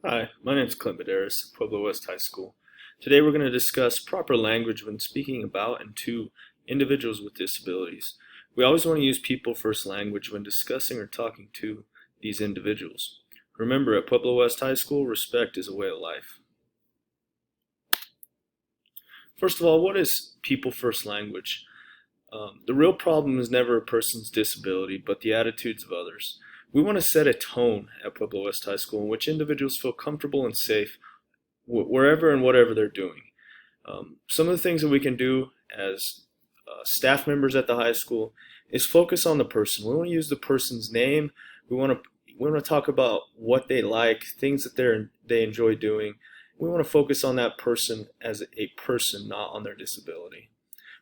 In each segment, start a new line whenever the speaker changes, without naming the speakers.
Hi, my name is Clint Medeiros of Pueblo West High School. Today we're going to discuss proper language when speaking about and to individuals with disabilities. We always want to use people first language when discussing or talking to these individuals. Remember, at Pueblo West High School, respect is a way of life. First of all, what is people first language? The real problem is never a person's disability, but the attitudes of others. We want to set a tone at Pueblo West High School in which individuals feel comfortable and safe wherever and whatever they're doing. Some of the things that we can do as staff members at the high school is focus on the person. We want to use the person's name. We want to talk about what they like, things that they enjoy doing. We want to focus on that person as a person, not on their disability.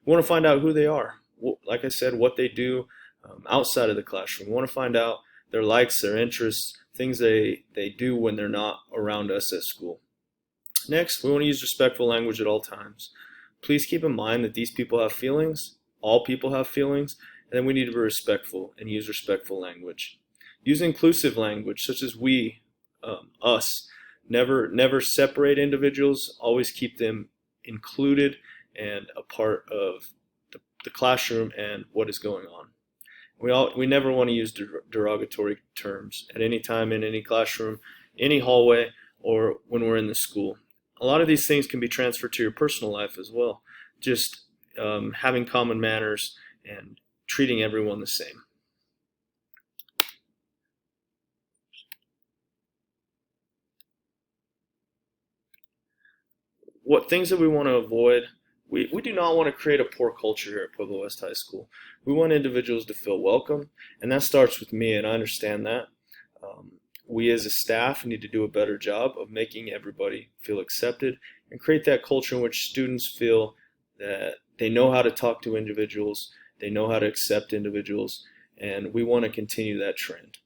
We want to find out who they are. Like I said, what they do outside of the classroom. We want to find out their likes, their interests, things they do when they're not around us at school. Next, we want to use respectful language at all times. Please keep in mind that these people have feelings, all people have feelings, and then we need to be respectful and use respectful language. Use inclusive language such as we, us. Never separate individuals, always keep them included and a part of the classroom and what is going on. We never want to use derogatory terms at any time in any classroom, any hallway, or when we're in the school. A lot of these things can be transferred to your personal life as well. Just having common manners and treating everyone the same. What things that we want to avoid? We do not want to create a poor culture here at Pueblo West High School. We want individuals to feel welcome, and that starts with me, and I understand that. We as a staff need to do a better job of making everybody feel accepted and create that culture in which students feel that they know how to talk to individuals, they know how to accept individuals, and we want to continue that trend.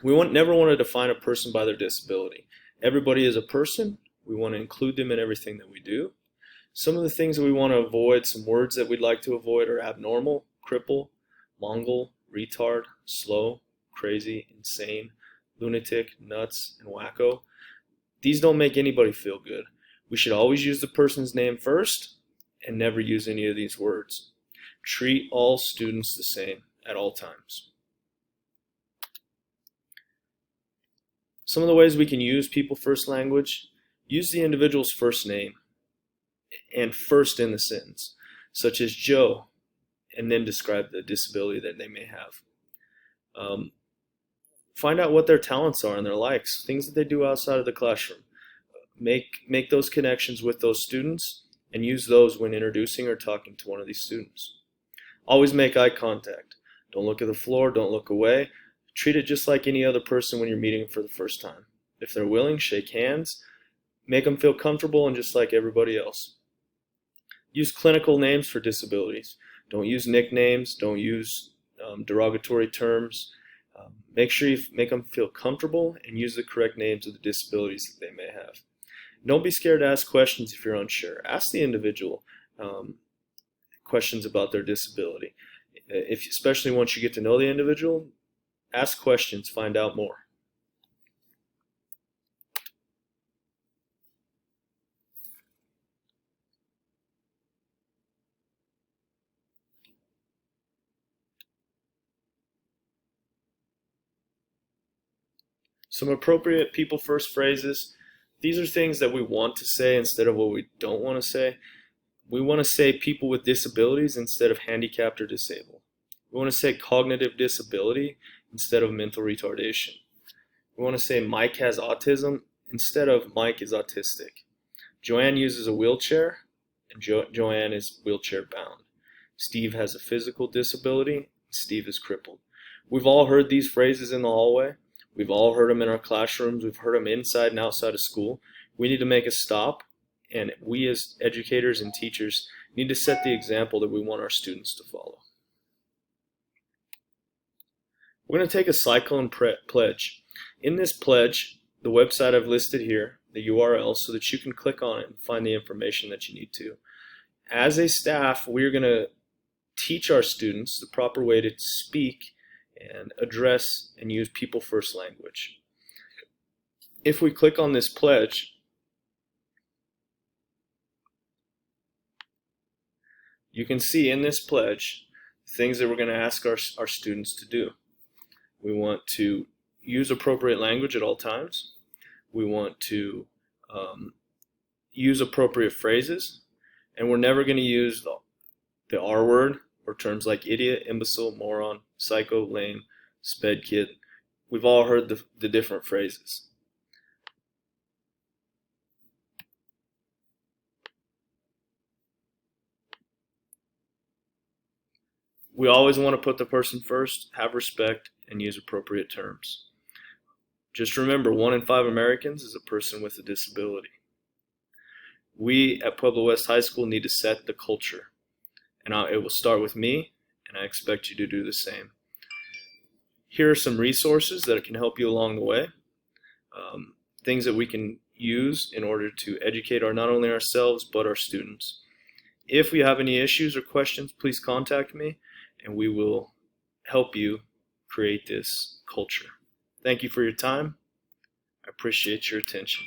Never want to define a person by their disability. Everybody is a person. We want to include them in everything that we do. Some of the things that we want to avoid, some words that we'd like to avoid are abnormal, cripple, Mongol, retard, slow, crazy, insane, lunatic, nuts, and wacko. These don't make anybody feel good. We should always use the person's name first and never use any of these words. Treat all students the same at all times. Some of the ways we can use people first language: use the individual's first name and first in the sentence, such as Joe, and then describe the disability that they may have. Find out what their talents are and their likes, things that they do outside of the classroom. Make those connections with those students and use those when introducing or talking to one of these students. Always make eye contact. Don't look at the floor, don't look away. Treat it just like any other person when you're meeting them for the first time. If they're willing, shake hands. Make them feel comfortable and just like everybody else. Use clinical names for disabilities. Don't use nicknames. Don't use derogatory terms. Make sure you make them feel comfortable and use the correct names of the disabilities that they may have. Don't be scared to ask questions if you're unsure. Ask the individual questions about their disability. Especially once you get to know the individual, ask questions, find out more. Some appropriate people first phrases. These are things that we want to say instead of what we don't want to say. We want to say people with disabilities instead of handicapped or disabled. We want to say cognitive disability instead of mental retardation. We want to say Mike has autism instead of Mike is autistic. Joanne uses a wheelchair and Joanne is wheelchair bound. Steve has a physical disability and Steve is crippled. We've all heard these phrases in the hallway. We've all heard them in our classrooms. We've heard them inside and outside of school. We need to make a stop, and we as educators and teachers need to set the example that we want our students to follow. We're going to take a cyclone pledge. In this pledge, the website I've listed here, the URL, so that you can click on it and find the information that you need to. As a staff, we're going to teach our students the proper way to speak and address and use people first language. If we click on this pledge, you can see in this pledge things that we're going to ask our students to do. We want to use appropriate language at all times. We want to use appropriate phrases, and we're never going to use the R word or terms like idiot, imbecile, moron, psycho, lame, sped kid. We've all heard the different phrases. We always want to put the person first, have respect, and use appropriate terms. Just remember, 1 in 5 Americans is a person with a disability. We at Pueblo West High School need to set the culture, and it will start with me, and I expect you to do the same. Here are some resources that can help you along the way, things that we can use in order to educate not only ourselves but our students. If you have any issues or questions, please contact me, and we will help you create this culture. Thank you for your time. I appreciate your attention.